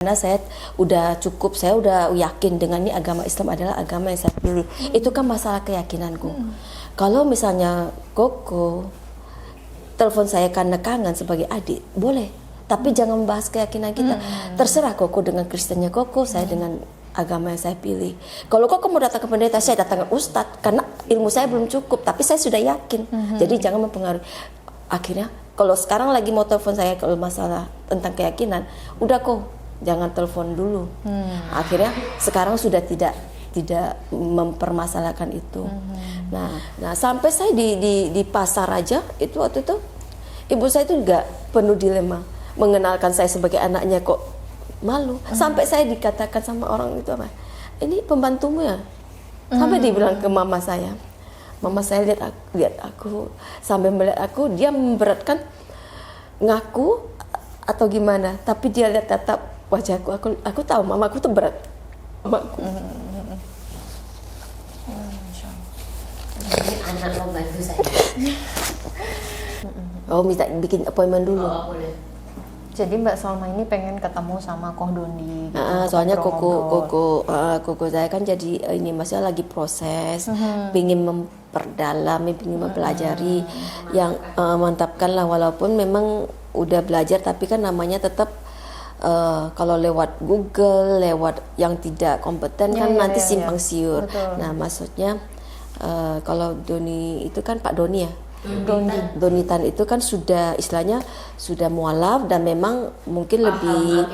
Karena saya udah yakin dengan ini agama Islam adalah agama yang saya pilih. Itu kan masalah keyakinanku. Kalau misalnya Koko telepon saya karena kangen sebagai adik, boleh. Tapi jangan membahas keyakinan kita. Terserah Koko dengan Kristennya Koko, saya dengan agama yang saya pilih. Kalau Koko mau datang ke pendeta, saya datang ke ustadz. Karena ilmu saya belum cukup, tapi saya sudah yakin. Jadi jangan mempengaruhi. Akhirnya, kalau sekarang lagi mau telepon saya kalau masalah tentang keyakinan, udah kok. Jangan telepon dulu. Akhirnya sekarang sudah tidak mempermasalahkan itu. Nah sampai saya di pasar aja itu waktu itu ibu saya itu juga penuh dilema mengenalkan saya sebagai anaknya kok malu. Sampai saya dikatakan sama orang itu apa? Ini pembantumu ya? Sampai dibilang ke mama saya. Mama saya lihat aku sampai melihat aku dia memberatkan ngaku atau gimana? Tapi dia lihat tetap wajahku, aku tahu mamaku tuh berat. Mamaku. Ini anak mau bantu saya. Oh, minta bikin appointment dulu. Oh, boleh. Jadi Mbak Salma ini pengen ketemu sama Koh Dondi. Gitu, Soalnya koko saya kan jadi ini masih lagi proses, ingin memperdalam, ingin mempelajari yang mantapkan lah, walaupun memang udah belajar tapi kan namanya tetap kalau lewat Google, lewat yang tidak kompeten kan nanti simpang siur. Betul. Nah maksudnya kalau Doni itu kan Pak Doni ya. Donitan itu kan sudah istilahnya sudah mualaf dan memang mungkin lebih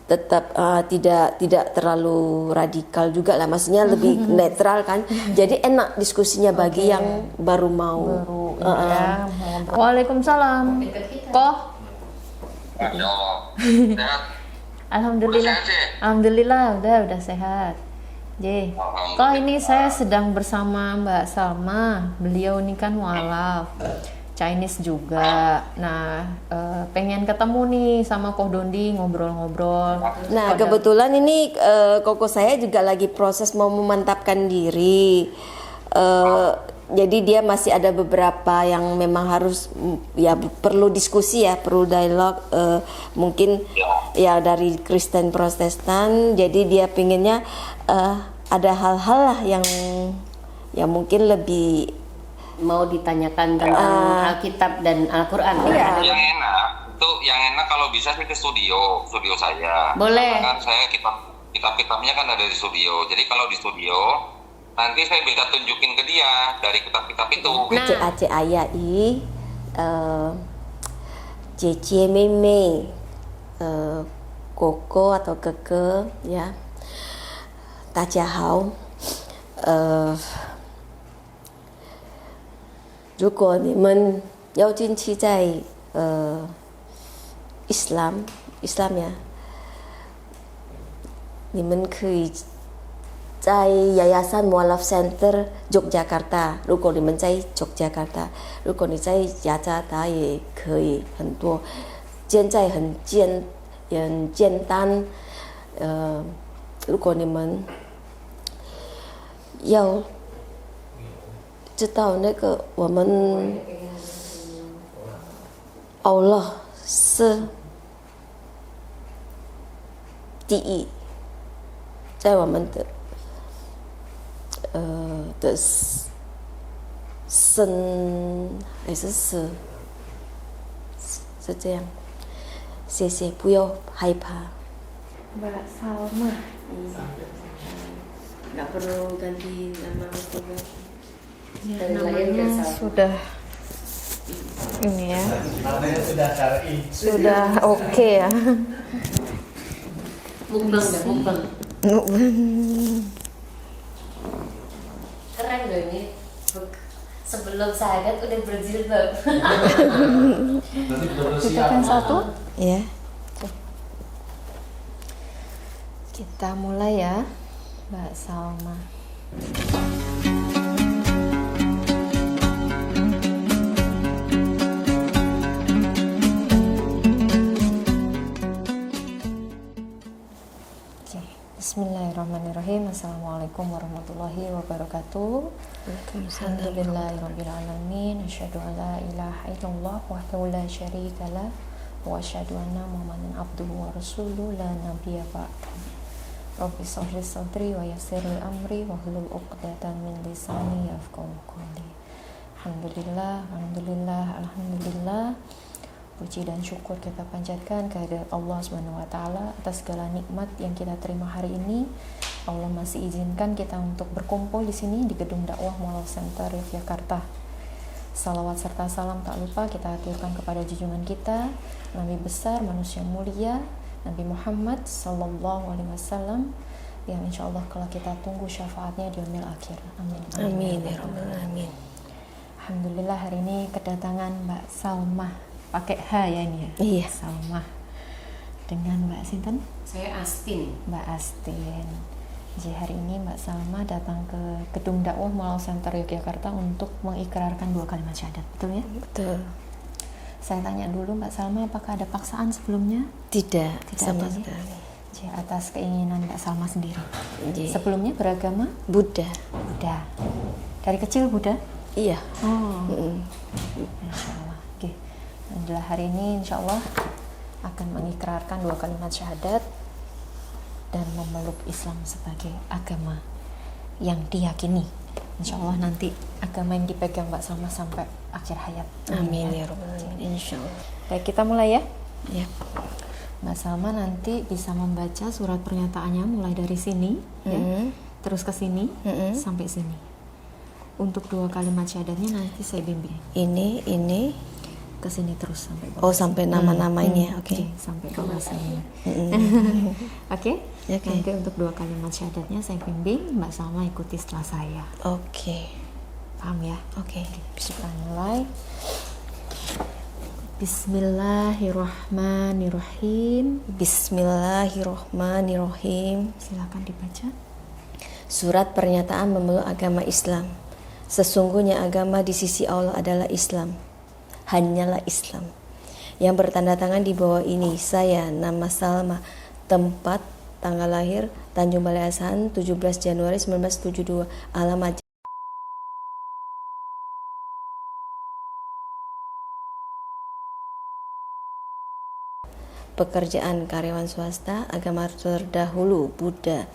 tetap tidak terlalu radikal juga lah, maksudnya lebih netral kan. Jadi enak diskusinya bagi yang baru mau. Waalaikumsalam. Koh. Masya Allah. Sehat? Alhamdulillah. Udah sehat, Alhamdulillah udah sehat. J. Koh ini saya sedang bersama Mbak Salma. Beliau ini kan mualaf, Chinese juga. Nah, pengen ketemu nih sama Koh Dondi ngobrol-ngobrol. Nah kebetulan ini koko saya juga lagi proses mau memantapkan diri. Jadi dia masih ada beberapa yang memang harus ya perlu diskusi ya, perlu dialog, mungkin ya dari Kristen Protestan. Jadi dia pinginnya ada hal-hal lah yang mungkin lebih Mau ditanyakan tentang Alkitab dan Al-Quran. Iya. Yang enak kalau bisa sih ke studio saya. Boleh. Karena kan saya kitab-kitabnya kan ada di studio. Jadi kalau di studio nanti saya bisa tunjukin ke dia dari kitab-kitab itu. Aceh ayah i Cece meme koko atau keke ya tajahau 如果你们要近期在Islam ya 你们可以在 Yayasan Mualaf Center Yogyakarta 如果你们在 Yogyakarta 如果你在雅加达也可以很多现在很简单如果你们要知道那个我们 Allah 是第一在我们的生还是死是这样谢谢不要害怕 Mbak Salma. nggak perlu ganti nama Ya, namanya sudah ini ya. Sudah oke ya. Mukbang. Keren loh ini. Sebelum sahadat udah berjilbab. Kita yang satu. ya Kita mulai ya, Mbak Salma. Bismillahirrahmanirrahim. Assalamualaikum warahmatullahi wabarakatuh. Alhamdulillahirabbil alamin. Asyhadu an la ilaha illallah wahdahu la syarika lah wa asyhadu anna Muhammadan abduhu wa rasuluhu la nabiyya ba'dahu. Rabbi shrah sadri wa yassir li amri wa hlul 'uqdatam min lisani yafqahu qawli. Alhamdulillah. Puji dan syukur kita panjatkan kehadirat Allah Subhanahu wa taala atas segala nikmat yang kita terima hari ini. Allah masih izinkan kita untuk berkumpul di sini di Gedung Dakwah Mualaf Center Yogyakarta. Salawat serta salam tak lupa kita aturkan kepada junjungan kita, Nabi besar, manusia mulia, Nabi Muhammad sallallahu alaihi wasallam, yang insya Allah kalau kita tunggu syafaatnya di yaumil akhir. Amin. Amin ya rabbal alamin. Alhamdulillah hari ini kedatangan Mbak Salma, pakai H ya ini ya. Iya. Salma dengan Mbak Sinten? Saya Astin. Mbak Astin. Jadi hari ini Mbak Salma datang ke Gedung Dakwah Mualaf Center Yogyakarta untuk mengikrarkan 2 kalimat syahadat, betul ya? Betul. Saya tanya dulu Mbak Salma, apakah ada paksaan sebelumnya? Tidak sama ada, ya? sekali. Jadi atas keinginan Mbak Salma sendiri. Iya. Sebelumnya beragama Buddha. Buddha. Dari kecil Buddha? Iya. Oh. Mm-mm. Insya Allah. Oke. Adalah hari ini insya Allah akan mengikrarkan 2 kalimat syahadat dan memeluk Islam sebagai agama yang diyakini. Insya Allah nanti agama yang dipegang Mbak Salma sampai akhir hayat. Amin ya rabbal alamin. Insya Allah. Baik, kita mulai ya. Ya. Mbak Salma nanti bisa membaca surat pernyataannya mulai dari sini, ya, terus ke sini, sampai sini. Untuk 2 kalimat syahadatnya nanti saya bimbing. Ini. Ke sini terus sampai bawah. Oh, sampai nama-namanya. Oke. Sampai bawah sini. Oke? Oke. Nanti untuk 2 kalimat syahadatnya saya bimbing, Mbak Salma ikuti setelah saya. Oke. Paham ya? Oke. Kita mulai. Bismillahirrahmanirrahim. Bismillahirrahmanirrahim. Silakan dibaca. Surat pernyataan memeluk agama Islam. Sesungguhnya agama di sisi Allah adalah Islam. Hanyalah Islam. Yang bertanda tangan di bawah ini, saya, nama Salma, tempat, tanggal lahir, Tanjung Balai Asahan, 17 Januari 1972, alamat pekerjaan karyawan swasta, agama terdahulu Buddha.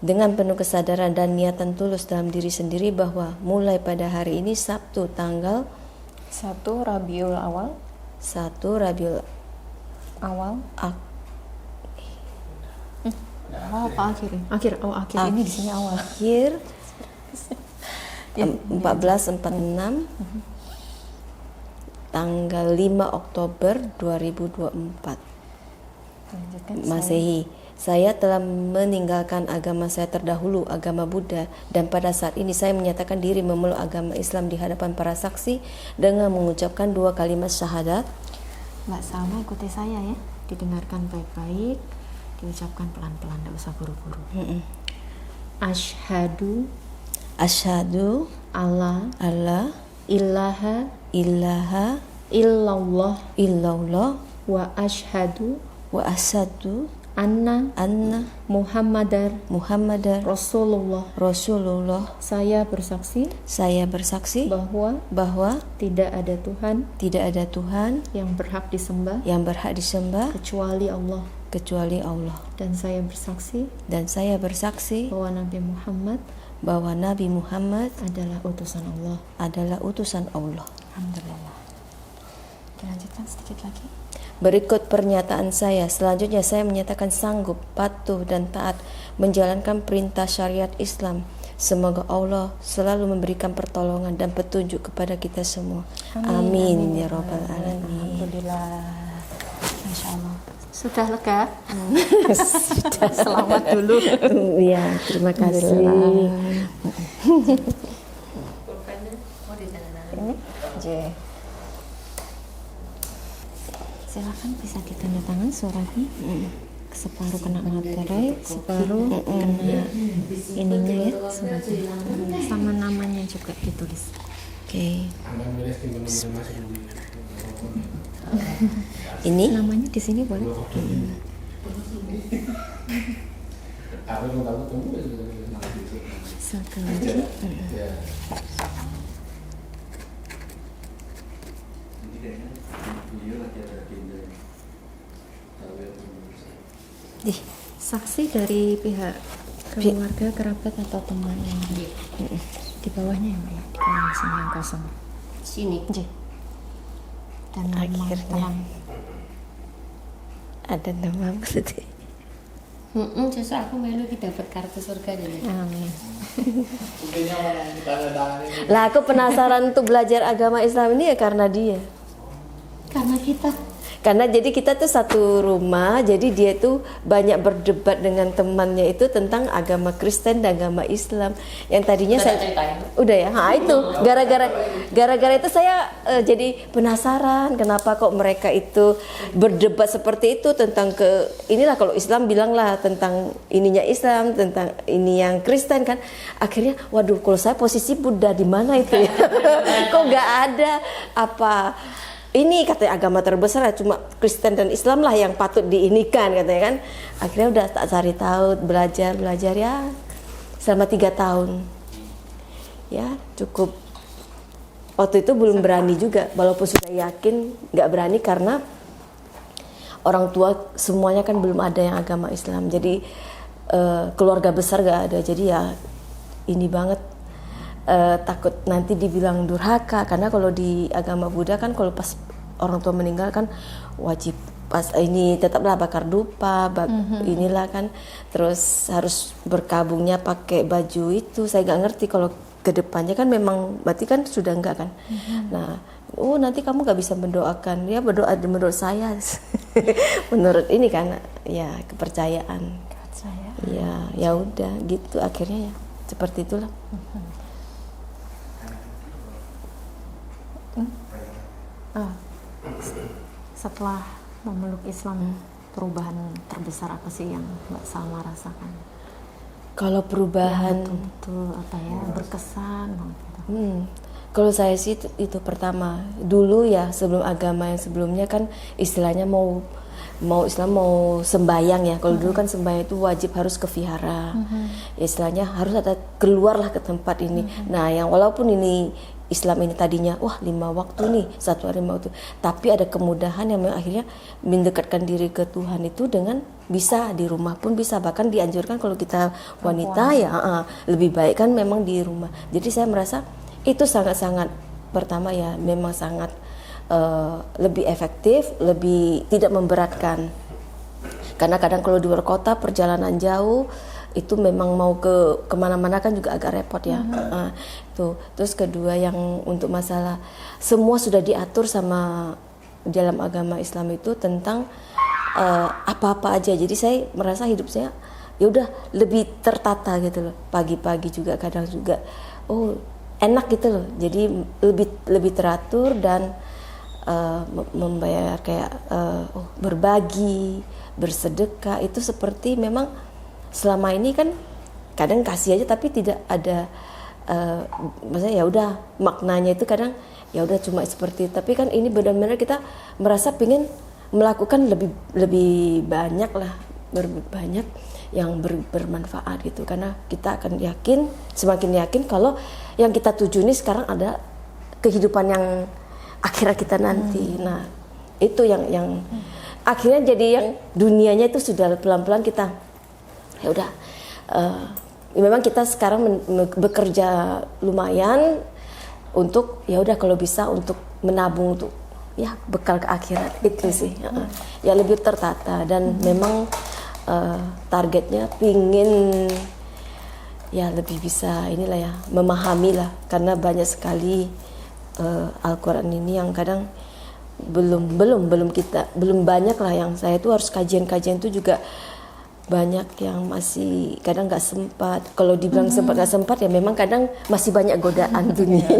Dengan penuh kesadaran dan niatan tulus dalam diri sendiri bahwa mulai pada hari ini Sabtu tanggal 1 Rabiul Awal. 1 Rabiul Awal. Ak- Oh, apa akhir? Akhir ini di sini awal. Akhir 1446 tanggal 5 Oktober 2024 Lanjutkan. Masehi. Saya telah meninggalkan agama saya terdahulu, agama Buddha, dan pada saat ini saya menyatakan diri memeluk agama Islam di hadapan para saksi dengan mengucapkan 2 kalimat syahadat. Mbak Salma ikuti saya ya, didengarkan baik-baik, diucapkan pelan-pelan, tidak usah buru-buru. Asyhadu Asyhadu alla alla ilaha ilaha illallah illallah wa asyhadu wa asyhadu anna anna Muhammadar Muhammadar Rasulullah. Rasulullah. Saya bersaksi Saya bersaksi bahwa tidak ada Tuhan tidak ada Tuhan yang berhak disembah yang berhak disembah kecuali Allah, kecuali Allah, dan saya bersaksi dan saya bersaksi bahwa Nabi Muhammad adalah utusan Allah. Alhamdulillah. Dilanjutkan sedikit lagi. Berikut pernyataan saya. Selanjutnya saya menyatakan sanggup, patuh dan taat menjalankan perintah syariat Islam. Semoga Allah selalu memberikan pertolongan dan petunjuk kepada kita semua. Amin ya rabbal alamin. Alhamdulillah. Masya Allah. Sudah lega? Sudah. Selamat dulu. Ya, terima kasih. Ini, silakan bisa ditanda tangan suratnya. Separuh kena materai, separuh kena ininya ya, suratnya. Sama namanya juga ditulis. Oke. Ini Namanya di sini boleh. Satu lagi. Saksi dari pihak keluarga, kerabat atau teman yang di bawahnya ya Mbak ya, di kolom sini yang kosong. Sini. J. Dan nama Akhirnya. tolong. Ada nama maksudnya. Sesuk aku melu ki dapat kartu surga dulu. Amin. Lah aku penasaran untuk belajar agama Islam ini ya karena dia. Karena kita Karena jadi kita tuh satu rumah, jadi dia tuh banyak berdebat dengan temannya itu tentang agama Kristen dan agama Islam. Yang tadinya Udah saya ceritain? udah ya, itu gara-gara itu saya jadi penasaran kenapa kok mereka itu berdebat seperti itu tentang inilah kalau Islam bilang lah tentang ininya Islam, tentang ini yang Kristen kan. Akhirnya waduh kalau saya posisi Buddha di mana itu ya? Kok nggak ada apa ini katanya agama terbesar ya, cuma Kristen dan Islam lah yang patut diinikan katanya kan. Akhirnya udah tak cari tahu, belajar ya selama 3 tahun ya cukup. Waktu itu belum berani juga, walaupun sudah yakin nggak berani karena orang tua semuanya kan belum ada yang agama Islam, jadi keluarga besar nggak ada, jadi ya ini banget. Takut nanti dibilang durhaka karena kalau di agama Buddha kan kalau pas orang tua meninggal kan wajib pas ini tetaplah bakar dupa, inilah kan, terus harus berkabungnya pakai baju itu. Saya nggak ngerti kalau kedepannya kan memang berarti kan sudah enggak kan. Nah, nanti kamu nggak bisa mendoakan, ya berdoa menurut saya, menurut ini kan ya kepercayaan. Ya udah gitu akhirnya ya seperti itulah. Setelah memeluk Islam, perubahan terbesar apa sih yang Mbak Salma rasakan? Kalau perubahan Betul apa ya, berkesan banget gitu. Kalau saya sih itu pertama dulu ya, sebelum agama yang sebelumnya kan istilahnya mau Islam mau sembayang ya. Kalau dulu kan sembayang itu wajib harus ke vihara. Ya, istilahnya harus ada keluarlah ke tempat ini. Nah, yang walaupun ini Islam ini tadinya 5 waktu nih, 1 hari 5 waktu, tapi ada kemudahan yang akhirnya mendekatkan diri ke Tuhan itu dengan bisa di rumah pun bisa, bahkan dianjurkan kalau kita wanita ya lebih baik kan memang di rumah. Jadi saya merasa itu sangat-sangat pertama ya memang sangat lebih efektif, lebih tidak memberatkan. Karena kadang kalau di luar kota perjalanan jauh itu memang mau kemana-mana kan juga agak repot ya. Tuh. Terus kedua yang untuk masalah semua sudah diatur sama dalam agama Islam itu tentang apa-apa aja. Jadi saya merasa hidup saya ya udah lebih tertata gitu loh. Pagi-pagi juga kadang juga enak gitu loh. Jadi lebih teratur dan membayar kayak berbagi, bersedekah itu seperti memang selama ini kan kadang kasih aja tapi tidak ada maksudnya ya udah maknanya itu kadang ya udah cuma seperti, tapi kan ini benar-benar kita merasa pengen melakukan lebih banyak lah, banyak yang bermanfaat gitu, karena kita akan semakin yakin kalau yang kita tuju ini sekarang ada kehidupan yang akhirat kita nanti. Nah itu yang akhirnya jadi yang dunianya itu sudah pelan-pelan kita ya udah memang kita sekarang bekerja lumayan untuk ya udah kalau bisa untuk menabung untuk ya bekal ke akhirat itu sih ya lebih tertata dan memang targetnya pingin ya lebih bisa inilah ya memahami lah, karena banyak sekali Al-Quran ini yang kadang belum banyak lah, yang saya tuh harus kajian itu juga banyak yang masih kadang nggak sempat. Kalau dibilang sempat nggak sempat ya memang kadang masih banyak godaan dunia.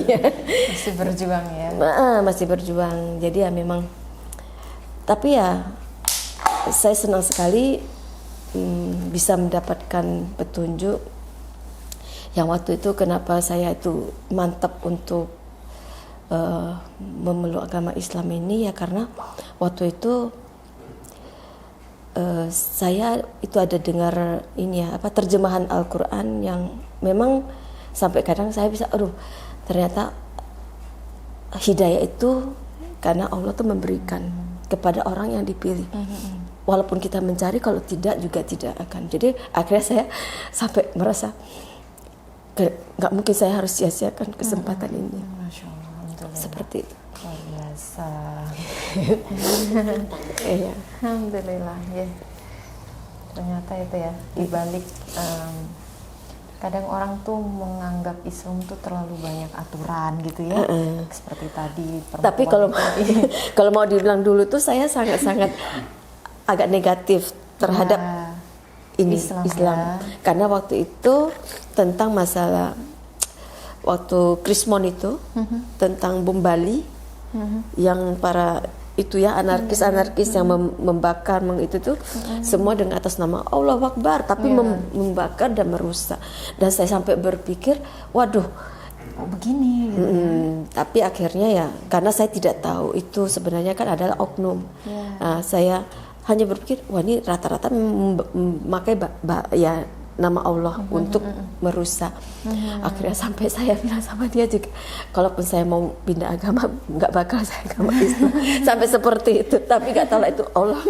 Masih berjuang ya. Masih berjuang. Jadi ya memang. Tapi ya saya senang sekali bisa mendapatkan petunjuk. Yang waktu itu kenapa saya itu mantap untuk memeluk agama Islam ini ya karena waktu itu saya itu ada dengar ini ya terjemahan Al-Quran yang memang sampai kadang saya bisa ternyata hidayah itu karena Allah tuh memberikan kepada orang yang dipilih. walaupun kita mencari, kalau tidak juga tidak akan. Jadi akhirnya saya sampai merasa nggak mungkin saya harus sia-siakan kesempatan ini. Masya Allah, alhamdulillah. Seperti itu. Luar biasa. Iya. Alhamdulillah ya. Ternyata itu ya, dibalik kadang orang tuh menganggap Islam tuh terlalu banyak aturan gitu ya. Seperti tadi Tapi kalau kalau mau dibilang dulu tuh saya sangat-sangat agak negatif terhadap ini Islam, Islam. ya. Karena waktu itu tentang masalah waktu Krismon itu tentang bom Bali yang para itu ya anarkis yang membakar itu tuh semua dengan atas nama Allah Akbar, tapi membakar dan merusak. Dan saya sampai berpikir, waduh, begini gitu. tapi akhirnya ya karena saya tidak tahu itu sebenarnya kan adalah oknum. Nah, saya hanya berpikir, wah ini rata-rata memakai ya nama Allah untuk merusak. Akhirnya sampai saya bilang sama dia juga, kalaupun saya mau pindah agama nggak bakal saya agama Islam. Sampai seperti itu. Tapi nggak tahu lah, itu Allah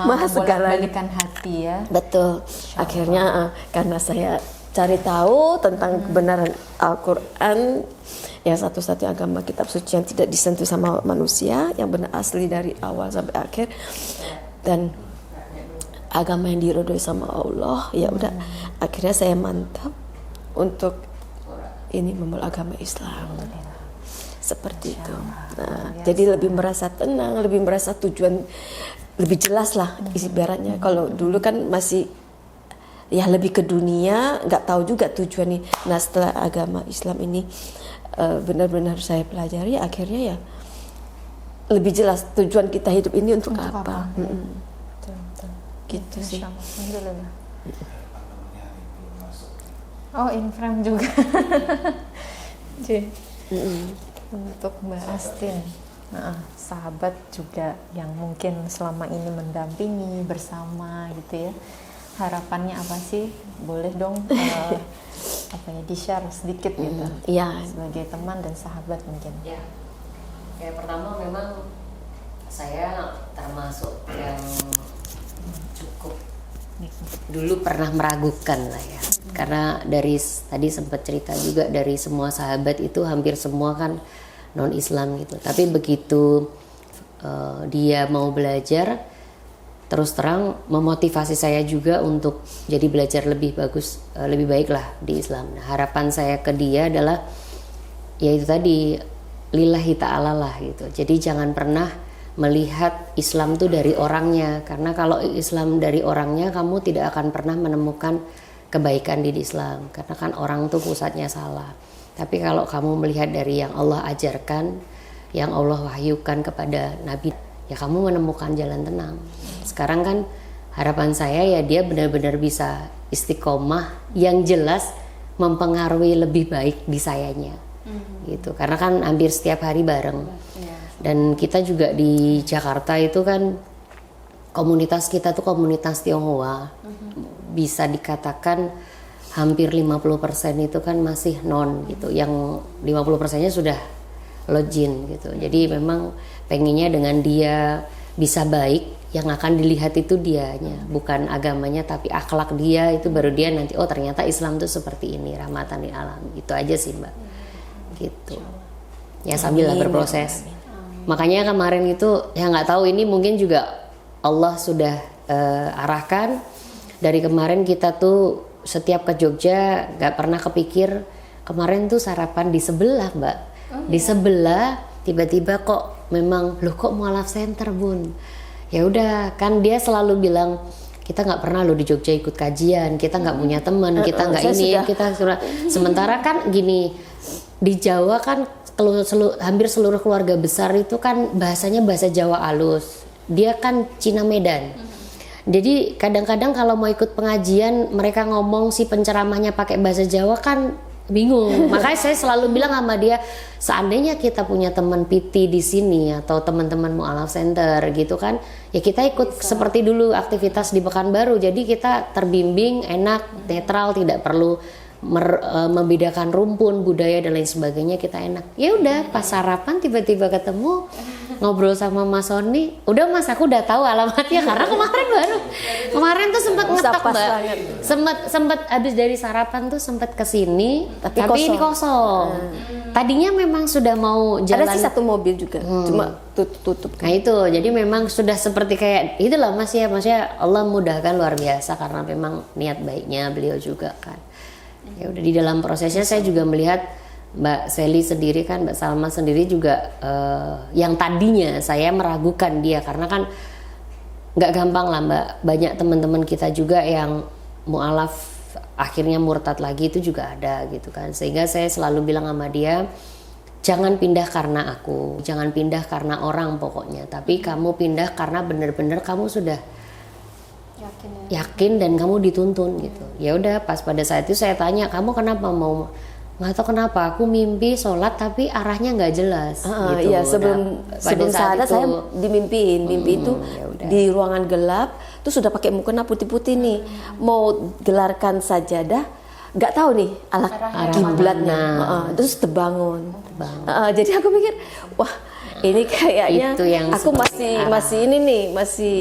maha segalanya. Balikan hati ya. Betul. Akhirnya karena saya cari tahu tentang kebenaran Al-Quran, yang satu-satunya agama kitab suci yang tidak disentuh sama manusia, yang benar asli dari awal sampai akhir, dan agama yang diridhoi sama Allah. Ya udah, akhirnya saya mantap untuk ini memeluk agama Islam. Seperti itu. Nah, jadi lebih merasa tenang, lebih merasa tujuan lebih jelas lah ibaratnya. Kalau dulu kan masih ya lebih ke dunia, nggak tahu juga tujuan nih. Nah, setelah agama Islam ini benar-benar saya pelajari, akhirnya ya lebih jelas tujuan kita hidup ini untuk apa. Gitu sih. Alhamdulillah. Oh, in frame juga. Untuk Mbak Astin, sahabat juga yang mungkin selama ini mendampingi bersama gitu ya. Harapannya apa sih? Boleh dong di-share sedikit gitu. Iya. Sebagai teman dan sahabat mungkin. Ya, pertama memang saya termasuk yang cukup dulu pernah meragukan lah ya, karena dari tadi sempat cerita juga dari semua sahabat itu hampir semua kan non Islam gitu, tapi begitu dia mau belajar, terus terang memotivasi saya juga untuk jadi belajar lebih bagus, lebih baik lah di Islam. Nah, harapan saya ke dia adalah yaitu tadi lillahi ta'ala lah gitu, jadi jangan pernah melihat Islam tuh dari orangnya, karena kalau Islam dari orangnya kamu tidak akan pernah menemukan kebaikan di Islam, karena kan orang tuh pusatnya salah. Tapi kalau kamu melihat dari yang Allah ajarkan, yang Allah wahyukan kepada Nabi, ya kamu menemukan jalan tenang. Sekarang kan harapan saya ya dia benar-benar bisa istiqomah yang jelas mempengaruhi lebih baik di sayanya gitu, karena kan hampir setiap hari bareng. Dan kita juga di Jakarta itu kan komunitas kita tuh komunitas Tionghoa, bisa dikatakan hampir 50% itu kan masih non gitu, yang 50%-nya sudah login gitu. Jadi memang pengennya dengan dia bisa baik, yang akan dilihat itu dianya, bukan agamanya tapi akhlak dia, itu baru dia nanti oh ternyata Islam tuh seperti ini, rahmatan lil alamin. Itu aja sih Mbak. Gitu. Ya sambil lah berproses. Makanya kemarin itu ya nggak tahu, ini mungkin juga Allah sudah arahkan. Dari kemarin kita tuh setiap ke Jogja nggak pernah kepikir, kemarin tuh sarapan di sebelah Mbak. Di sebelah tiba-tiba kok memang loh kok mualaf center Bun. Ya udah, kan dia selalu bilang kita nggak pernah loh di Jogja ikut kajian, kita nggak punya teman, kita nggak ini, kita sementara kan gini di Jawa kan hampir seluruh keluarga besar itu kan bahasanya bahasa Jawa alus. Dia kan Cina Medan. Jadi kadang-kadang kalau mau ikut pengajian mereka ngomong si penceramahnya pakai bahasa Jawa kan bingung. Makanya saya selalu bilang sama dia, seandainya kita punya teman PT di sini atau teman-teman Mu'alaf Center gitu kan, ya kita ikut seperti dulu aktivitas di Pekanbaru. Jadi kita terbimbing, enak, netral, tidak perlu membedakan rumpun, budaya dan lain sebagainya kita enak. Ya udah pas sarapan tiba-tiba ketemu ngobrol sama Mas Sony, udah Mas aku udah tahu alamatnya karena kemarin tuh sempat ngetok Mbak, sempat habis dari sarapan tuh sempat kesini tapi ini kosong. Tadinya memang sudah mau jalan. Ada sih satu mobil juga, cuma tutup. Nah itu, jadi memang sudah seperti kayak itulah Mas ya, maksudnya Allah mudahkan luar biasa karena memang niat baiknya beliau juga kan. Ya udah di dalam prosesnya saya juga melihat Mbak Sally sendiri kan, Mbak Salma sendiri juga yang tadinya saya meragukan dia karena kan nggak gampang lah Mbak, banyak teman-teman kita juga yang mualaf akhirnya murtad lagi itu juga ada gitu kan, sehingga saya selalu bilang sama dia jangan pindah karena aku, jangan pindah karena orang pokoknya, tapi kamu pindah karena benar-benar kamu sudah yakin dan kamu dituntun gitu. Ya udah pas pada saat itu saya tanya kamu kenapa mau, nggak tahu kenapa aku mimpi sholat tapi arahnya nggak jelas gitu. Iya, sebelum sadar saya dimimpiin, mimpi itu di ruangan gelap tuh sudah pakai mukena putih-putih nih, mau gelarkan sajadah nggak tahu nih arah kiblatnya, terus terbangun. Jadi aku mikir wah ini kayaknya aku masih ini nih, masih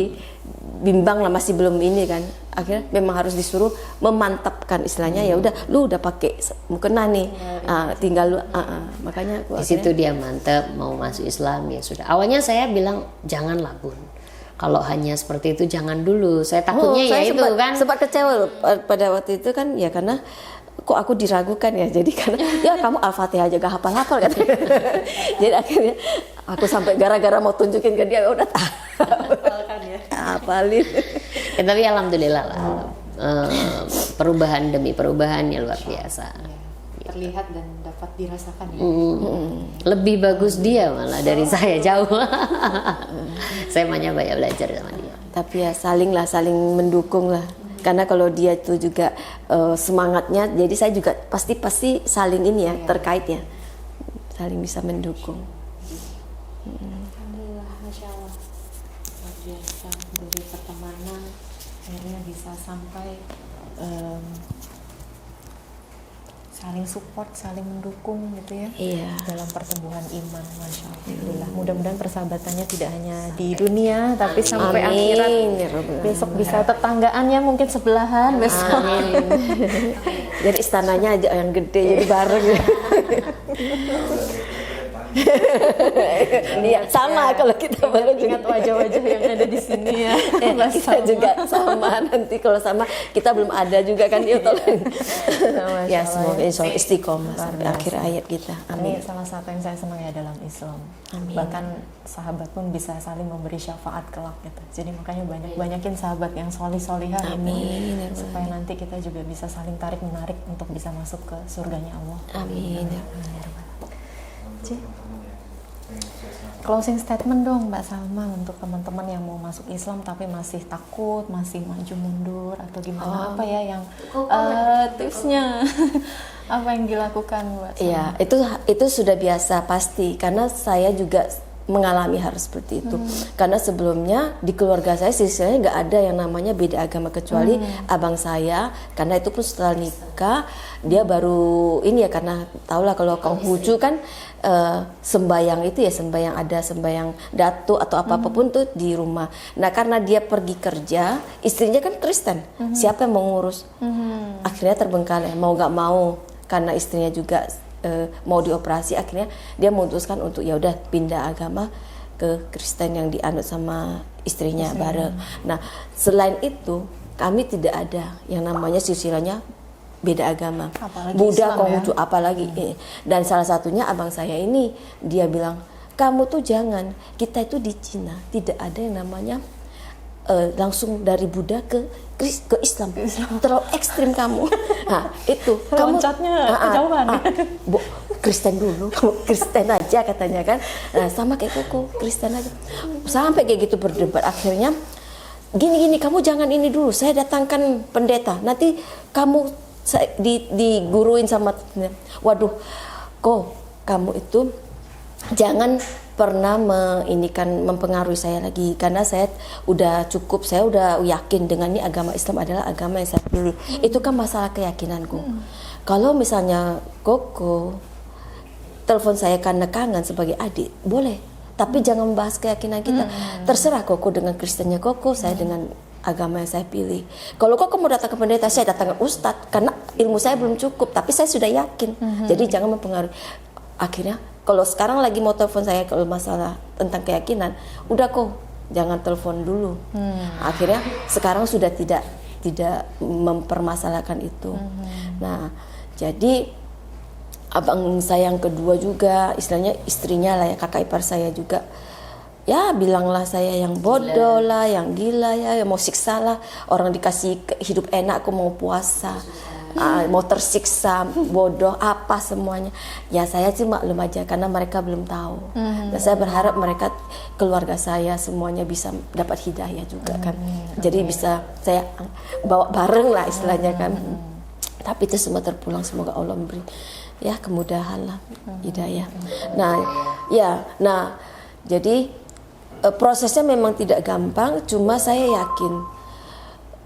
bimbang lah, masih belum ini kan. Akhirnya memang harus disuruh memantapkan istilahnya, ya udah lu udah pakai mukena nih, tinggal lu makanya di situ dia mantep mau masuk Islam. Ya sudah, awalnya saya bilang janganlah Bun, kalau hanya seperti itu jangan dulu, saya takutnya ya itu kan sempat kecewa loh pada waktu itu kan, ya karena kok aku diragukan ya, jadi karena ya kamu Al-Fatihah aja gak hafal-hafal kan. Jadi akhirnya aku sampai gara-gara mau tunjukin ke dia udah hafalin. Ya, tapi alhamdulillah lah, perubahan demi perubahan ya luar biasa. Terlihat dan dapat dirasakan ya. Lebih bagus dia malah dari saya jauh. Saya banyak belajar sama dia. Tapi ya saling mendukung lah. Karena kalau dia itu juga semangatnya, jadi saya juga pasti saling ini ya, terkait ya, saling bisa mendukung. Alhamdulillah, Masya Allah, luar biasa dari pertemanan akhirnya bisa sampai saling support, saling mendukung gitu ya. Iya. Dalam pertumbuhan iman, Masya Allah. Mudah-mudahan persahabatannya tidak hanya di dunia, tapi sampai akhirat. Besok bisa tetanggaan ya, mungkin sebelahan besok. Jadi istananya aja yang gede, jadi bareng. Iya, sama kalau kita baru ingat wajah-wajah yang ada di sini ya. Kita juga sama, nanti kalau sama kita belum ada juga kan, ya tolong. Ya semoga insya Allah istiqomah sampai akhir ayat kita. Amin. Ini salah satu yang saya senang ya dalam Islam. Amin. Bahkan sahabat pun bisa saling memberi syafaat kelak gitu. Jadi makanya banyakin sahabat yang solih-solihah ini, supaya nanti kita juga bisa saling tarik menarik untuk bisa masuk ke surganya Allah. Amin. Closing statement dong Mbak Salma untuk teman-teman yang mau masuk Islam tapi masih takut, masih maju mundur atau gimana, apa ya yang tipsnya apa yang dilakukan Mbak Salma? Iya, itu sudah biasa pasti karena saya juga mengalami hal seperti itu. Karena sebelumnya di keluarga saya istilahnya nggak ada yang namanya beda agama kecuali abang saya, karena itu pun setelah nikah dia baru ini ya, karena tahulah kalau Konghucu kan sembayang itu ya, sembayang datu atau apapun tuh di rumah. Nah karena dia pergi kerja, istrinya kan Kristen, siapa yang mau ngurus? Akhirnya terbengkalai, mau nggak mau karena istrinya juga mau dioperasi, akhirnya dia memutuskan untuk ya udah pindah agama ke Kristen yang dianut sama istrinya bareng. Nah selain itu kami tidak ada yang namanya silsilahnya beda agama, apalagi Buddha, Konghucu, apalagi. Dan salah satunya abang saya ini, dia bilang kamu tuh jangan, kita itu di Cina tidak ada yang namanya langsung dari Buddha ke Islam. Terlalu ekstrim kamu. Nah itu kamu loncatnya kejauhan. Kristen dulu, kamu Kristen aja katanya kan. Nah, sama kayak Koko, Kristen aja. Sampai kayak gitu berdebat, akhirnya gini kamu jangan ini dulu, saya datangkan pendeta, nanti kamu diguruin sama, waduh kok kamu itu jangan pernah mempengaruhi saya lagi, karena saya udah yakin dengan ini agama Islam adalah agama yang saya pilih. Itu kan masalah keyakinanku. Kalau misalnya Koko telepon saya karena kangen sebagai adik, boleh, tapi jangan membahas keyakinan kita. Terserah Koko dengan Kristennya Koko, saya dengan agama yang saya pilih. Kalau Koko mau datang ke pendeta, saya datang ke ustadz, karena ilmu saya belum cukup, tapi saya sudah yakin. Jadi jangan mempengaruhi. Akhirnya kalau sekarang lagi mau telepon saya kalau masalah tentang keyakinan, udah kok jangan telepon dulu. Akhirnya sekarang sudah tidak mempermasalahkan itu. Nah, jadi abang saya yang kedua juga, istilahnya istrinya lah ya, kakak ipar saya juga, ya bilanglah saya yang bodoh lah, yang gila ya, yang mau siksa lah. Orang dikasih hidup enak, aku mau puasa, mau tersiksa, bodoh apa semuanya. Ya saya sih maklum aja karena mereka belum tahu. Dan saya berharap mereka, keluarga saya semuanya bisa dapat hidayah juga kan. Jadi bisa saya bawa bareng lah istilahnya kan. Tapi itu semua terpulang, semoga Allah memberi ya kemudahan lah, hidayah. Nah jadi prosesnya memang tidak gampang, cuma saya yakin.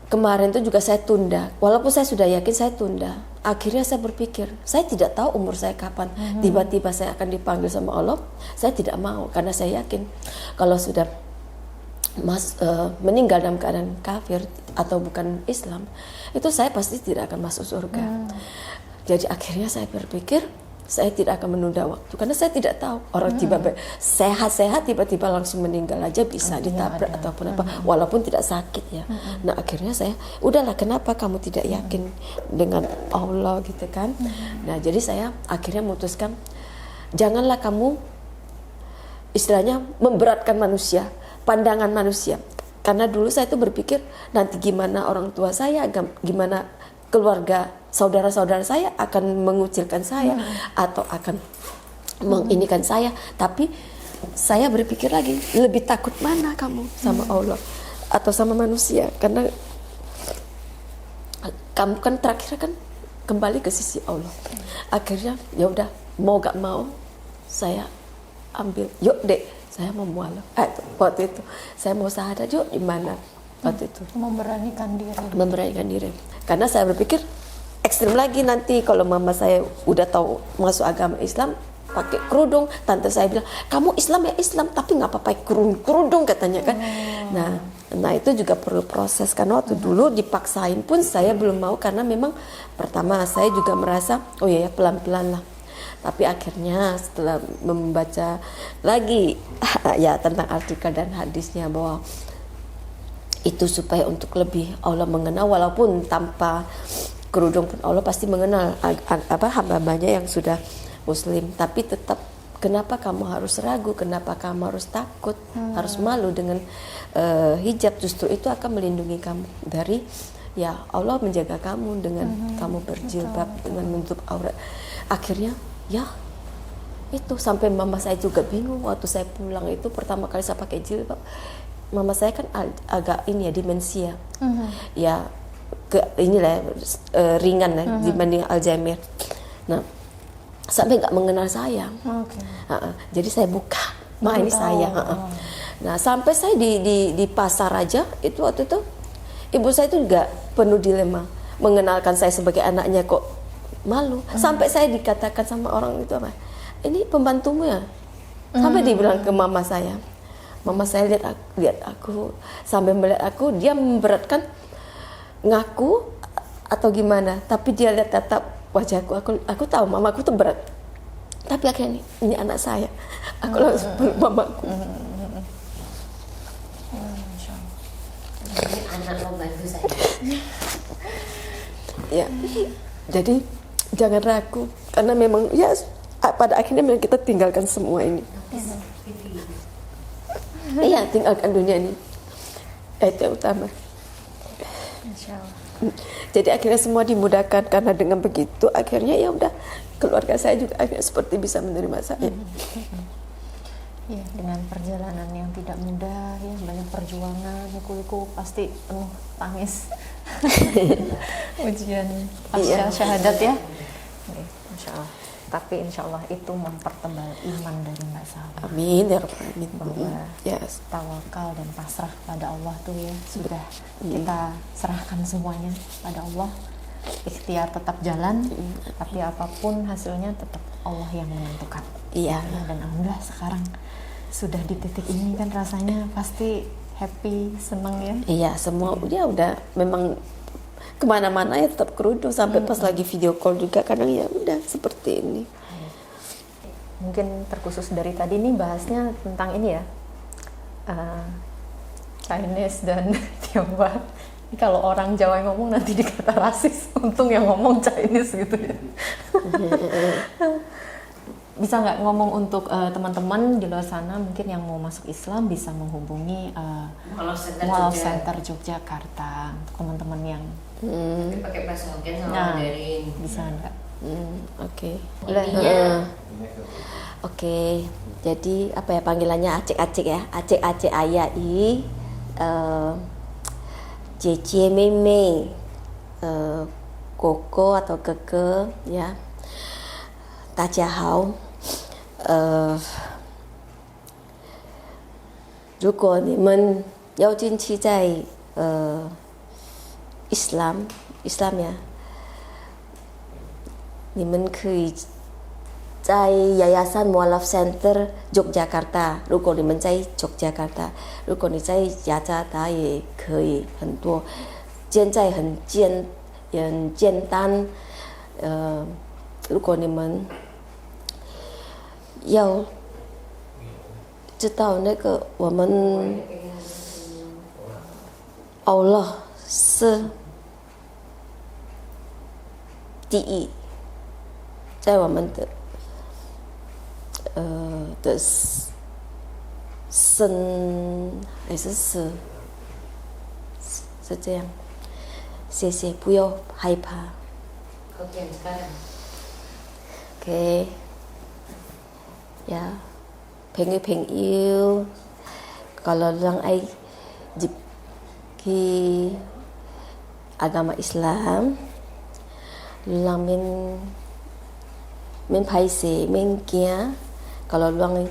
Kemarin itu juga saya tunda, walaupun saya sudah yakin saya tunda. Akhirnya saya berpikir, saya tidak tahu umur saya kapan. Tiba-tiba saya akan dipanggil sama Allah, saya tidak mau karena saya yakin kalau sudah meninggal dalam keadaan kafir atau bukan Islam, itu saya pasti tidak akan masuk surga. Jadi akhirnya saya berpikir saya tidak akan menunda waktu karena saya tidak tahu orang tiba-tiba sehat-sehat tiba-tiba langsung meninggal aja, bisa ditabrak ataupun apa, walaupun tidak sakit ya. Nah akhirnya saya udahlah, kenapa kamu tidak yakin dengan Allah gitu kan. Nah jadi saya akhirnya memutuskan janganlah kamu istilahnya memberatkan manusia, pandangan manusia. Karena dulu saya itu berpikir nanti gimana orang tua saya, gimana keluarga saudara-saudara saya akan mengucilkan saya atau akan menginikan saya. Tapi saya berpikir lagi, lebih takut mana kamu, sama Allah atau sama manusia? Karena kamu kan terakhir kan kembali ke sisi Allah. Akhirnya ya udah, mau gak mau saya ambil, yuk dek saya mau mualaf. Waktu itu saya mau syahadat, yuk gimana? Waktu itu Memberanikan diri. Karena saya berpikir ekstrim lagi nanti kalau mama saya udah tahu masuk agama Islam pakai kerudung, tante saya bilang kamu Islam ya Islam tapi nggak pakai kerudung katanya kan. Nah itu juga perlu proses, karena waktu dulu dipaksain pun saya belum mau, karena memang pertama saya juga merasa oh ya pelan-pelan lah. Tapi akhirnya setelah membaca lagi ya tentang artikel dan hadisnya bahwa itu supaya untuk lebih Allah mengenal, walaupun tanpa kerudung pun Allah pasti mengenal hamba-hambanya yang sudah muslim. Tapi tetap, kenapa kamu harus ragu, kenapa kamu harus takut, harus malu dengan hijab? Justru itu akan melindungi kamu dari, ya Allah menjaga kamu dengan kamu berjilbab, dengan menutup aurat. Akhirnya ya itu sampai mama saya juga bingung waktu saya pulang itu pertama kali saya pakai jilbab. Mama saya kan agak ini ya, demensia, ya inilah ringan ya, dibanding Alzheimer. Nah sampai nggak mengenal saya. Jadi saya buka, ma ini saya. Nah sampai saya di pasar aja itu, waktu itu ibu saya itu juga penuh dilema, mengenalkan saya sebagai anaknya kok malu. Sampai saya dikatakan sama orang itu apa, ini pembantumu ya, sampai dibilang ke mama saya. Mama saya lihat aku sambil melihat aku, dia memberatkan ngaku atau gimana, tapi dia lihat tatap wajahku, aku tahu mamaku tuh berat. Tapi akhirnya ini anak saya, aku langsung peluk mamaku. Ini anak membantu saya. Ya, jadi jangan ragu, karena memang ya pada akhirnya memang kita tinggalkan semua ini. Iya, tinggalkan dunia ini. Itu yang utama. Jadi akhirnya semua dimudahkan, karena dengan begitu akhirnya ya udah, keluarga saya juga akhirnya seperti bisa menerima saya. Ya, dengan perjalanan yang tidak mudah ya, banyak perjuangan, liku-liku pasti penuh tangis. Ujian pasca syahadat ya. Masya Allah. tapi insya Allah itu mempertebal iman dari Mbak Salma. Amin ya Rabbal Alamin. Bahwa Yes. tawakal dan pasrah pada Allah tuh ya sudah kita serahkan semuanya pada Allah. Ikhtiar tetap jalan, tapi apapun hasilnya tetap Allah yang menentukan. Iya. Ya, dan alhamdulillah sekarang sudah di titik ini kan rasanya pasti happy, seneng ya. Iya, semua dia udah memang kemana-mana ya tetap kerudung sampai pas lagi video call juga kadang ya udah seperti ini. Mungkin terkhusus dari tadi nih bahasnya tentang ini ya, Chinese dan Tionghoa. Ini kalau orang Jawa yang ngomong nanti dikata rasis, untung yang ngomong Chinese gitu ya. Bisa nggak ngomong untuk teman-teman di luar sana mungkin yang mau masuk Islam bisa menghubungi Mualaf Center Yogyakarta, untuk teman-teman yang pakai bahasa Hokkien sama Mandarin. bisa nggak? Oke. Intinya Oke. Jadi apa ya panggilannya acik-acik ya? Acik-acik ayah i Jecie Meme Koko atau Keke ya. 大家好，如果你们要进去在Islam呀，你们可以在Yayasan Mualaf Center Yogyakarta。如果你们在 Yogyakarta， 如果你在雅加达也可以，很多，现在很简单，如果你们要知道那个我们 Allah 是第一，在我们的生还是死，是这样。谢谢，不要害怕。 Hokkien sekarang. Oke. Ya. Pengen yêu. Kalau orang ai di agama Islam, orang men paise men kia. Kalau orang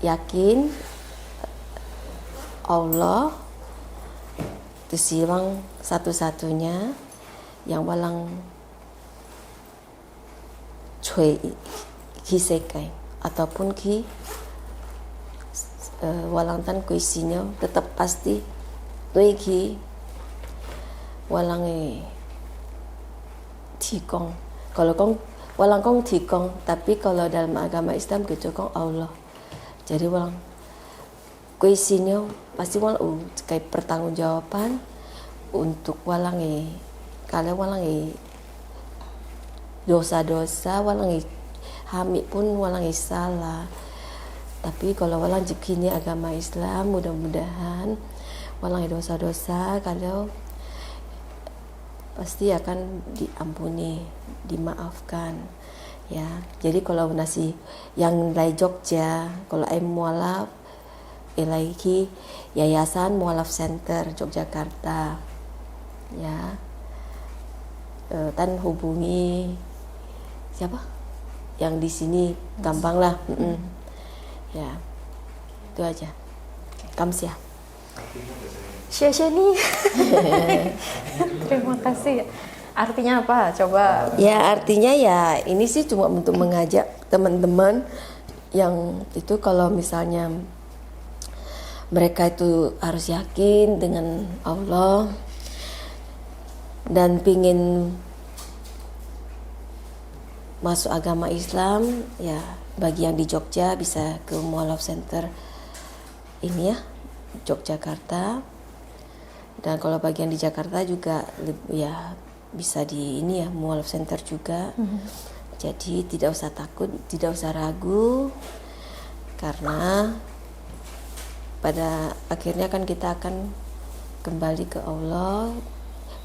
yakin Allah itu siwang satu-satunya yang walang cuy ki sekai ataupun ki walang tan kuisinya tetap pasti tuh ki walang tikong kalau kong walang kong tikong tapi kalau dalam agama Islam gitu kong Allah jadi walang kuisinya pasti walang kayak pertanggungjawaban untuk walang kalau walang dosa-dosa walang hamil pun walang salah tapi kalau walang jekini agama Islam mudah-mudahan walang dosa-dosa kalau pasti akan diampuni dimaafkan ya jadi kalau nasi yang dari Jogja kalau mualaf lagi Yayasan Mualaf Center Yogyakarta ya tan hubungi siapa yang di sini gampang lah ya itu aja kamsia nih. Terima kasih. Artinya apa? Coba. Ya artinya ya ini sih cuma untuk mengajak teman-teman yang itu kalau misalnya mereka itu harus yakin dengan Allah dan pingin masuk agama Islam ya bagi yang di Jogja bisa ke Mualaf Center ini ya Yogyakarta dan kalau bagian di Jakarta juga ya bisa di ini ya Mualaf Center juga jadi tidak usah takut tidak usah ragu karena pada akhirnya kan kita akan kembali ke Allah.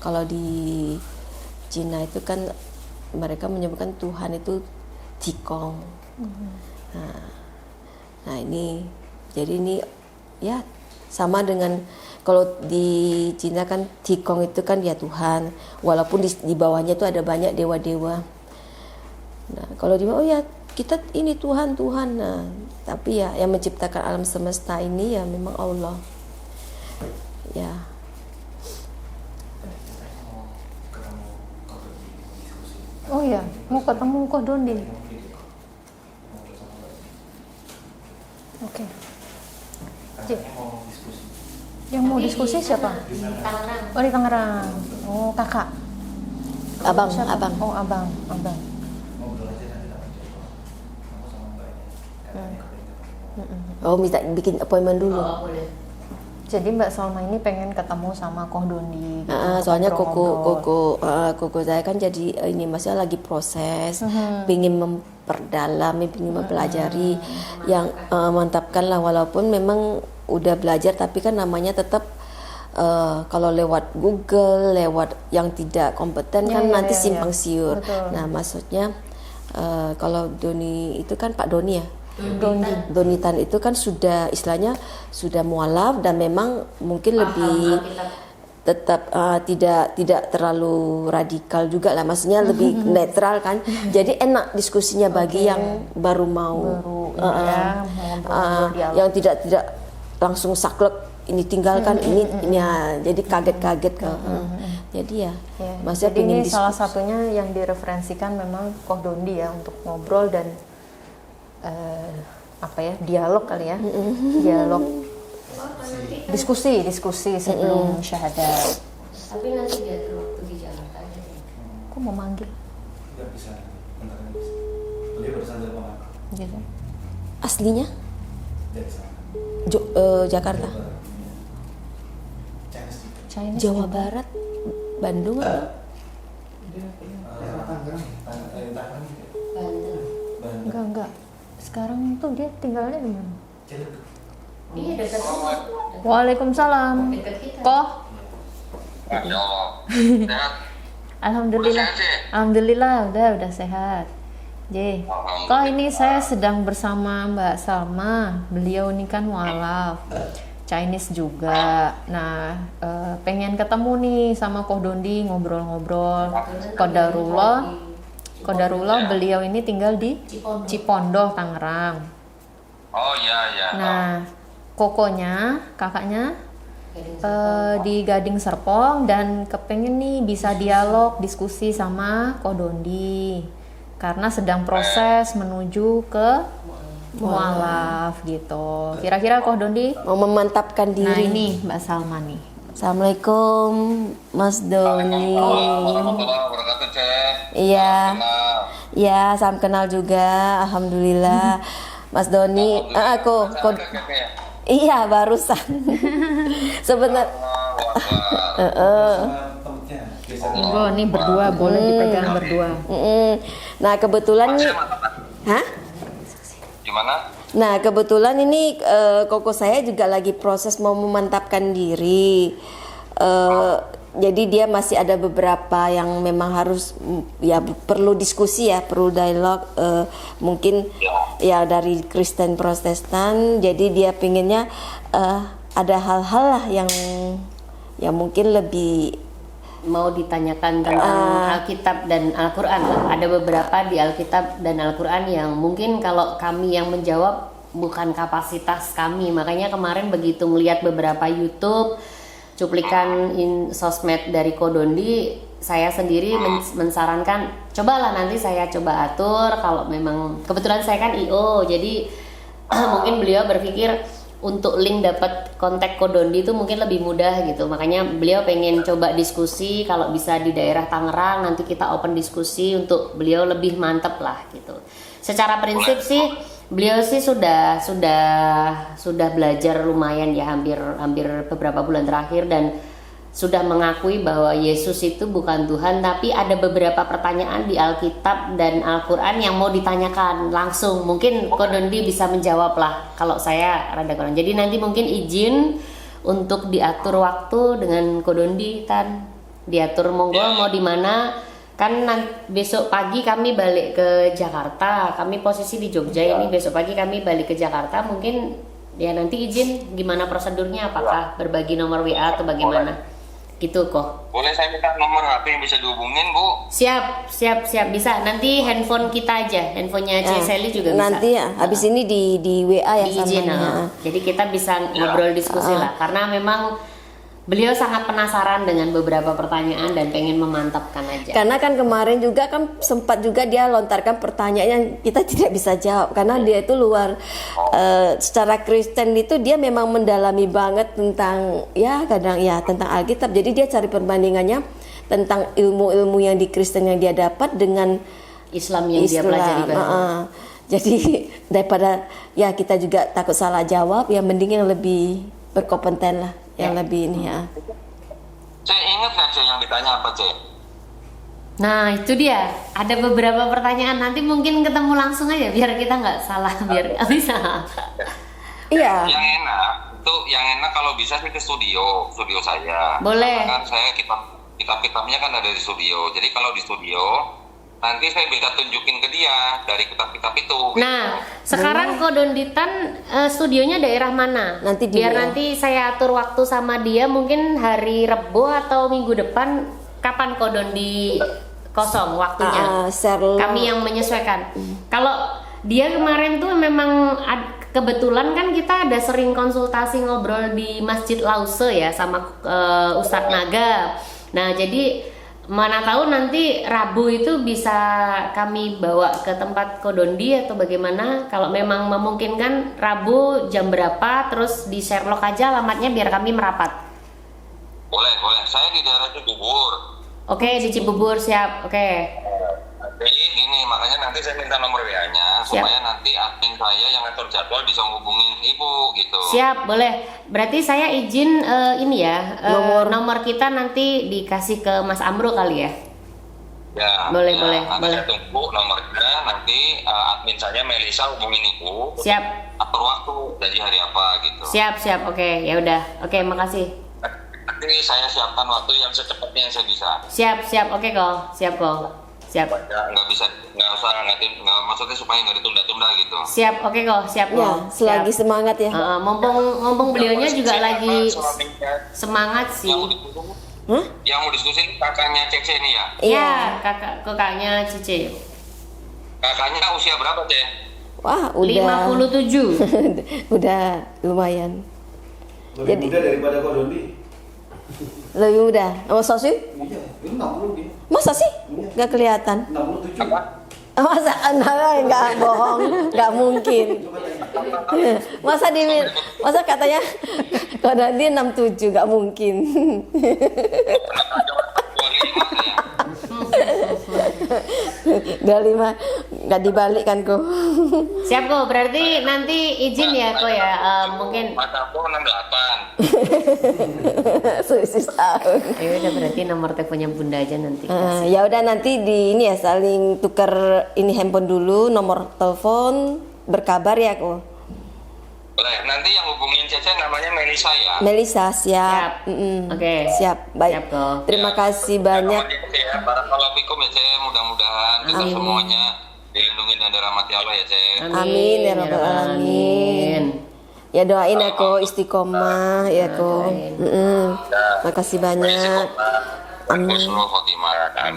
Kalau di Cina itu kan mereka menyebutkan Tuhan itu Tikong. Nah ini jadi ini ya sama dengan kalau di Cina kan Tikong itu kan ya Tuhan walaupun di bawahnya itu ada banyak dewa-dewa Nah, kalau dia oh ya kita ini Tuhan. Nah, tapi ya yang menciptakan alam semesta ini ya memang Allah. Ya. Oh iya, mau ketemu Ko Dondi. Oke. Cik. Yang mau diskusi siapa? Tangerang. Oh di Tangerang. Oh kakak. Abang, Siapa? abang. Oh abang. Oh, minta bikin appointment dulu. Oh, boleh. Jadi Mbak Salma ini pengen ketemu sama Ko Dondi. Gitu, Soalnya ngobrol-ngobrol. koko saya kan jadi ini maksudnya lagi proses, ingin memperdalam, ingin mempelajari, yang mantapkan lah walaupun memang udah belajar tapi kan namanya tetap kalau lewat Google, lewat yang tidak kompeten kan nanti simpang siur. Betul. Nah maksudnya kalau Doni itu kan Pak Doni ya. Donitan itu kan sudah istilahnya sudah mualaf dan memang mungkin lebih tetap tidak terlalu radikal juga lah, maksudnya lebih netral kan, jadi enak diskusinya bagi yang baru mau yang tidak langsung saklek ini tinggalkan ini ya, jadi kaget jadi ya maksudnya Jadi ini diskusi. salah satunya yang direferensikan memang Ko Dondi ya untuk ngobrol dan dialog kali ya, dialog diskusi sebelum syahadat. Tapi nanti dia waktu di Jakarta aja. Aku mau manggil Tidak bisa, bentar lagi bisa. Beliau barusan telepon aku. gitu. Aslinya Dari sana. Jakarta, Chinese juga. Chinese Jawa juga. Barat, Bandung atau Tangerang. Banten. Enggak. Sekarang tuh dia tinggalnya di mana? Ciledug. Iya, dekat rumah. Waalaikumsalam. Dekat kita. Koh, Masya Allah. Sehat? alhamdulillah. Udah sehat, J? Alhamdulillah udah sehat. J. Koh ini saya sedang bersama Mbak Salma. Beliau ini kan mualaf. Chinese juga. Nah, pengen ketemu nih sama Ko Dondi ngobrol-ngobrol. Qadarullah beliau ini tinggal di Cipondoh, Tangerang. Oh iya. Nah, kokonya, kakaknya di Gading Serpong dan kepengen nih bisa dialog, diskusi sama Ko Dondi karena sedang proses menuju ke mualaf gitu. Kira-kira Ko Dondi? mau memantapkan Nah diri. ini Mbak Salma nih. Assalamualaikum Mas Doni. Warahmatullahi wabarakatuh, Cek. Iya. Kenal. Ya, salam kenal juga. Alhamdulillah. Mas Doni, aku iya barusan. Sebentar. Sama temennya. Biasa. Monggo nih berdua boleh dipegang berdua. Nah, kebetulan nih. Hah? Gimana? Nah, kebetulan ini koko saya juga lagi proses mau memantapkan diri. Jadi dia masih ada beberapa yang memang harus ya perlu diskusi ya, perlu dialog mungkin ya dari Kristen Protestan. Jadi dia pinginnya ada hal-hal lah yang mungkin lebih Mau ditanyakan tentang Alkitab dan Al-Quran. Ada beberapa di Alkitab dan Al-Quran yang mungkin kalau kami yang menjawab bukan kapasitas kami. Makanya kemarin begitu melihat beberapa YouTube cuplikan sosmed dari Ko Dondi, saya sendiri mensarankan cobalah nanti saya coba atur. Kalau memang kebetulan saya kan IO, jadi mungkin beliau berpikir untuk link dapat kontak Ko Dondi itu mungkin lebih mudah gitu. Makanya beliau pengen coba diskusi kalau bisa di daerah Tangerang, nanti kita open diskusi untuk beliau lebih mantep lah gitu. Secara prinsip sih beliau sih sudah belajar lumayan ya, hampir beberapa bulan terakhir, dan sudah mengakui bahwa Yesus itu bukan Tuhan, tapi ada beberapa pertanyaan di Alkitab dan Al-Quran yang mau ditanyakan langsung. Mungkin Ko Dondi bisa menjawab lah, kalau saya rada kurang. Jadi nanti mungkin izin untuk diatur waktu dengan Ko Dondi, Tan. Diatur monggo mau di mana. Kan besok pagi kami balik ke Jakarta. Kami posisi di Jogja ini, besok pagi kami balik ke Jakarta. Mungkin ya nanti izin gimana prosedurnya, apakah berbagi nomor WA atau bagaimana. Gitu kok. Boleh saya minta nomor HP yang bisa dihubungin, Bu? Siap bisa. Nanti handphone kita aja, handphonenya Ci Sally juga bisa. Nanti ya, habis ini di WA ya Diizin, sama. jadi kita bisa ngobrol diskusi lah, karena memang beliau sangat penasaran dengan beberapa pertanyaan dan pengen memantapkan aja. Karena kan kemarin juga kan sempat juga dia lontarkan pertanyaan yang kita tidak bisa jawab karena dia itu luar secara Kristen itu dia memang mendalami banget tentang ya kadang ya tentang Alkitab. Jadi dia cari perbandingannya tentang ilmu-ilmu yang di Kristen yang dia dapat dengan Islam yang dia pelajari baru. Jadi daripada ya kita juga takut salah jawab, ya mending yang lebih berkompeten lah, yang lebih ini ya. Cek, ingat nggak Cek yang ditanya apa Cek? Nah itu dia, ada beberapa pertanyaan, nanti mungkin ketemu langsung aja biar kita nggak salah, biar nggak bisa. Iya. Yang enak kalau bisa sih ke studio saya. Boleh. Karena kan saya kitab-kitabnya kan ada di studio. Jadi kalau di studio nanti saya bisa tunjukin ke dia dari kitab-kitab itu. Nah, sekarang Kodonditan studionya daerah mana? Nanti biar dia. nanti saya atur waktu sama dia, mungkin hari Rebo atau minggu depan. Kapan Kodondi kosong waktunya? Kami yang menyesuaikan. Kalau dia kemarin tuh memang kebetulan kan kita ada sering konsultasi ngobrol di Masjid Lause ya sama Ustadz Naga. Nah, jadi mana tahu nanti Rabu itu bisa kami bawa ke tempat Kodondi atau bagaimana. Kalau memang memungkinkan Rabu jam berapa, terus di Sherlock aja alamatnya biar kami merapat. Boleh. Saya di daerah Cibubur. Oke, di Cibubur, siap. Oke. Jadi gini, makanya nanti saya minta nomor WA-nya supaya nanti admin saya yang ngatur jadwal bisa hubungin Ibu gitu. Siap, boleh. Berarti saya izin ini ya, nomor kita nanti dikasih ke Mas Amro kali ya? Ya, boleh. Nanti saya tunggu nomornya, nanti admin saya Melisa hubungin Ibu. Siap. Atur waktu, janji hari apa gitu. Siap. Oke, ya udah. Oke, makasih. Nanti saya siapkan waktu yang secepatnya yang saya bisa. Siap. Oke kok. Siap. Ya, nggak usah maksudnya supaya nggak ditunda-tunda gitu. Siap, oke kok. Siap Ya, kok. selagi Siap. semangat ya. Mumpung beliaunya juga lagi Suaminya semangat sih. yang mau diskusi kakaknya Cece ini ya? Iya, kakaknya Cici. Kakaknya usia berapa Cek? Wah, udah 57. udah lumayan. Lebih muda daripada Kodondi. Lebih muda. Masa sih? Iya, ini 60 dia. Masa sih? Nggak kelihatan. 67. Masa nggak bohong, nggak mungkin. Masa katanya kalau dia 67 nggak mungkin. 25 nggak dibalik kan kok. Siap kok. Berarti nanti izin ya kok ya. Mungkin. Mas aku 68. Susis tahun. Ya udah, berarti nomor teleponnya Bunda aja nanti. Ya udah nanti di ini ya saling tukar ini handphone dulu, nomor telepon, berkabar ya kok. Boleh, nanti yang hubungin Cece namanya Melisa ya. Melisa, siap. Oke. Siap, baik. Siap kok. Terima kasih banyak. Ya, barakallahu fikum ya Cece, mudah-mudahan kita semuanya dilindungi dan dirahmati Allah ya Cece. Amin ya rabbal alamin. Ya doain ya kok istiqomah ya kok. Makasih banyak. Amin.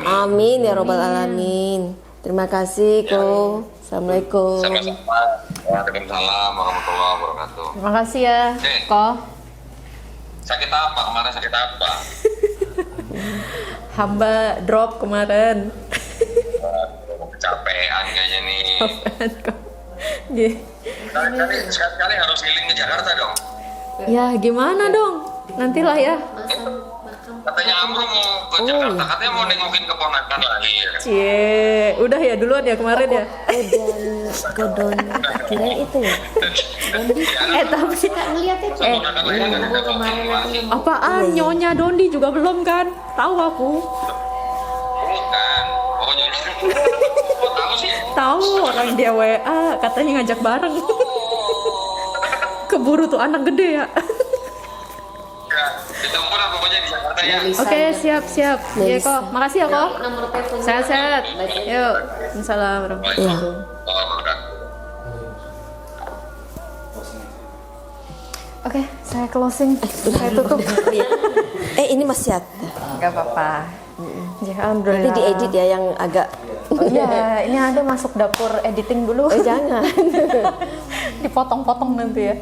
Amin ya rabbal alamin. Terima kasih kok. Assalamualaikum. Sama-sama. Waalaikumsalam warahmatullahi wabarakatuh. Terima kasih ya, Ko. Sakit apa? Kemarin sakit apa? Hamba drop kemarin. Kecapean kayaknya nih. Iya. Sekali-kali harus keliling ke Jakarta dong. Ya gimana dong? Nantilah ya. Katanya Amro mau ke Jakarta, katanya mau nengokin keponakan lahir. Cie, udah ya duluan ya kemarin ya. Kodon kirain itu ya. Tapi Keponakan lahir kan ada konfirmasi. apaan nyonya Dondi juga belum kan? Tahu aku. Bukan. Oh jadi. Kok tahu sih? Tahu orang dia WA katanya ngajak bareng. Keburu tuh anak gede ya. Ya, ditunggu lah pokoknya di Jakarta ya. Oke, siap. Iya kok. Makasih ya kok. Nomor teleponnya. Sehat-sehat. Yuk. Assalamualaikum. Waalaikumsalam warahmatullahi wabarakatuh. Oke, Saya closing, saya tutup. Ini masih ada. Gak apa-apa. Ya, Nanti alhamdulillah. diedit ya yang agak. Oh iya, ini ada masuk dapur editing dulu. Jangan. Dipotong-potong nanti ya.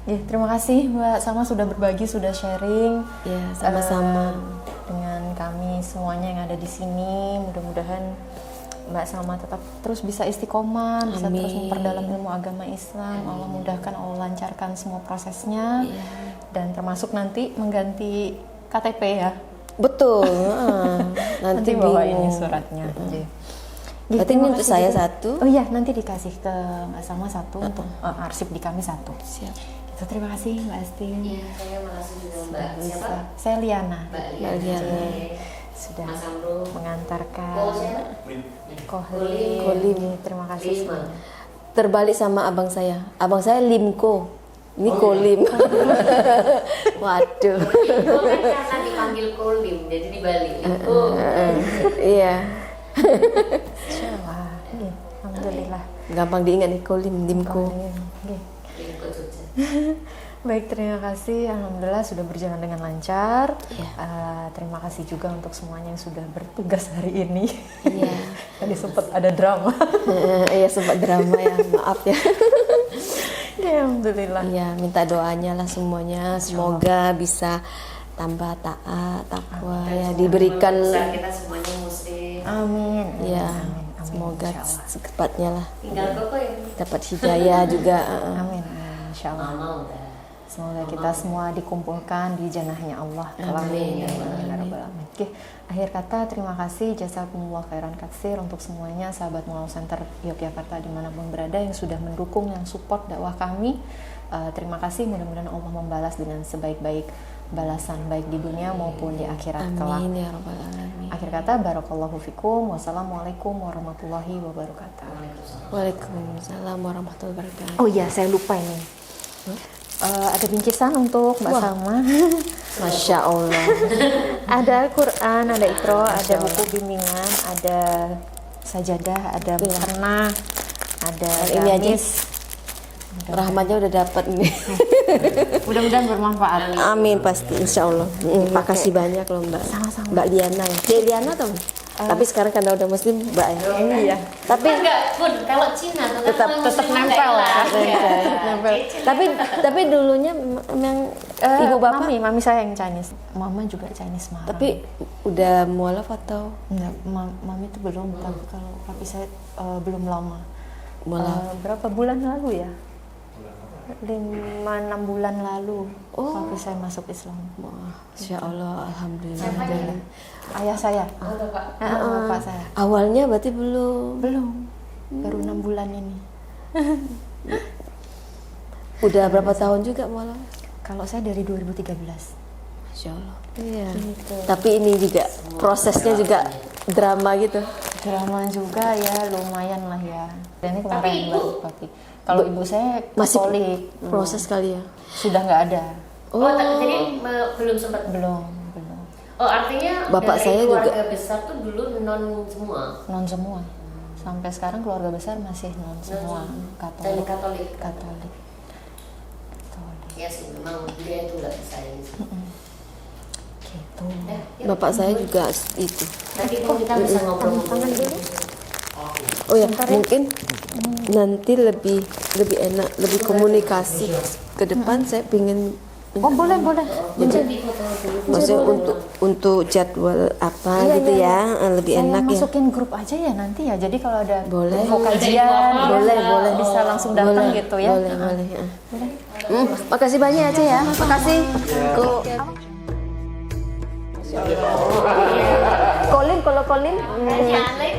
Ya, terima kasih Mbak Salma sudah berbagi, sudah sharing. Ya, sama-sama. Dengan kami semuanya yang ada di sini. Mudah-mudahan Mbak Salma tetap terus bisa istiqomah, bisa terus memperdalam ilmu agama Islam. Allah mudahkan, Allah lancarkan semua prosesnya. Dan termasuk nanti mengganti KTP ya. Betul. Nanti bawa bingung. ini suratnya. Berarti ini untuk saya satu. Oh iya, nanti dikasih ke Mbak Salma satu untuk arsip di kami satu. Siap. Gitu, terima kasih Mbak Astin. Iya, saya makasih juga Mbak. Siapa? Saya Liana. Mbak Mbak Liana. Sudah Mas Amro. mengantarkan. Ko siapa? Kolim. Kolim. Terima kasih Lima. semuanya. Terbalik sama abang saya. Abang saya Limko. Ini Kolim. Waduh. Ko kan karena dipanggil Kolim, jadi di Bali. Iya. Wah, iya, alhamdulillah. Gampang diingat nih Kolim, Limko. Iya. Ikut Jogja. Baik, terima kasih. Alhamdulillah sudah berjalan dengan lancar. Iya. Terima kasih juga untuk semuanya yang sudah bertugas hari ini. Iya. Tadi sempat ada drama. Iya, sempat drama ya. Maaf ya. Ya, alhamdulillah. Iya, minta doanya lah semuanya. Semoga bisa tambah taat, takwa ya, diberikan. Besar kita semuanya muslim. Amin. Ya, Amin. semoga Insya Allah. secepatnya lah Tinggal Koko yang dapat hidayah juga. Amin. Insya Allah. mama udah. Semoga kita semua dikumpulkan di janahnya Allah. Amin. Amin. Ya Rabbal Alamin. Oke, akhir kata terima kasih jazakumullah khairan katsir untuk semuanya sahabat Mulau Center Yogyakarta dimanapun berada yang sudah mendukung, yang support dakwah kami. Terima kasih, mudah-mudahan Allah membalas dengan sebaik-baik balasan baik di dunia maupun di akhirat kelak. Amin ya rabbal alamin. Akhir kata barakallahu fikum. Wassalamualaikum warahmatullahi wabarakatuh. Waalaikumsalam warahmatullahi wabarakatuh. Oh iya, saya lupa ini. Ada bingkisan untuk Mbak Salma. Masya Allah. Ada Quran, ada Iqra, ada buku bimbingan, ada sajadah, ada mukena, ada Ini aja. gamis. Rahmatnya udah dapat nih. Mudah-mudahan bermanfaat. Amin pasti insya Allah. Makasih banyak loh Mbak. Sama-sama. Mbak Liana ya. Dek Liana tau? Tapi sekarang karena udah muslim Mbak ya. Iya. Tapi enggak pun kalau Cina Tetap nempel ya. nempel. tapi dulunya memang ibu bapak. Mami saya yang Chinese. Mama juga Chinese marah. Tapi udah mualaf atau enggak, mami itu belum. Tapi kalau papi saya belum lama. mualaf? Berapa bulan lalu ya? 5-6 bulan lalu. Papi saya masuk Islam. Masya Allah, alhamdulillah. Ayah saya. Bapak saya. Awalnya berarti belum. Baru 6 bulan ini. Udah berapa tahun juga mualaf? Kalau saya dari 2013. Masya Allah. Iya. Tapi ini juga prosesnya juga drama gitu. Drama juga ya, lumayan lah ya. Dan ini kemarin baru papi. Kalau ibu saya Masih Katolik. proses kali ya. Sudah nggak ada. Oh, jadi belum sempat. Belum. Oh, artinya Bapak dari saya juga. keluarga besar tuh dulu non semua. Non semua. Sampai sekarang keluarga besar masih non semua. Katolik. Katolik. Ya sih, memang dia itu nggak bisa ini. Gitu. Bapak saya juga itu. Nanti kita bisa ngobrol-ngobrol dulu. Oh ya, mungkin nanti lebih enak, lebih komunikasi ke depan. Saya pingin. Oh boleh. Jadi, maksudnya untuk jadwal apa gitu ya, lebih Saya enak ya. masukin grup aja ya nanti ya. Jadi kalau ada Boleh. info kajian, Boleh. bisa langsung datang gitu ya. Boleh. Ya. Makasih banyak aja ya. Makasih. Kolin.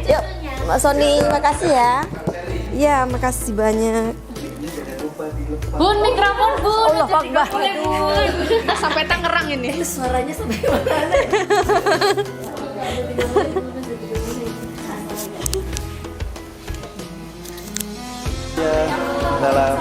Yuk, Mbak Sony, makasih ya. Iya, makasih banyak. Bun, mikrofon Bun. Allah Akbar. Sampai Tangerang ini. Suaranya sampai mana? Dalam